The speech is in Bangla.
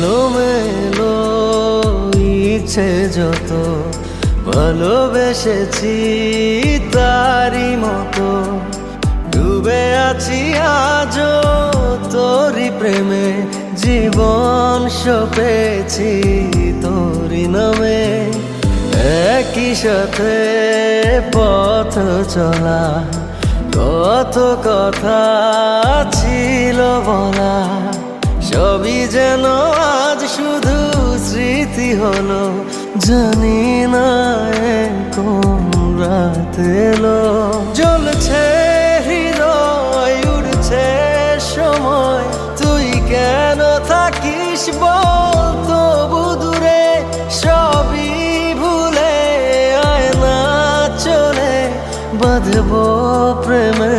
এলোমেলো ইচ্ছে যত ভালোবেসেছি তারই মতো ডুবে আছি আজও তোরই প্রেমে জীবন সপেছি তোরই নামে একই সাথে পথ চলা কত কথা ছিল বলা সবই যেন আজ শুধু স্মৃতি হলো জানি না কোন রাত এলো জ্বলছে হৃদয় উড়ছে সময় তুই কেন থাকিস বল তবু দূরে সবই ভুলে আয় না চলে বাঁধবো প্রেমে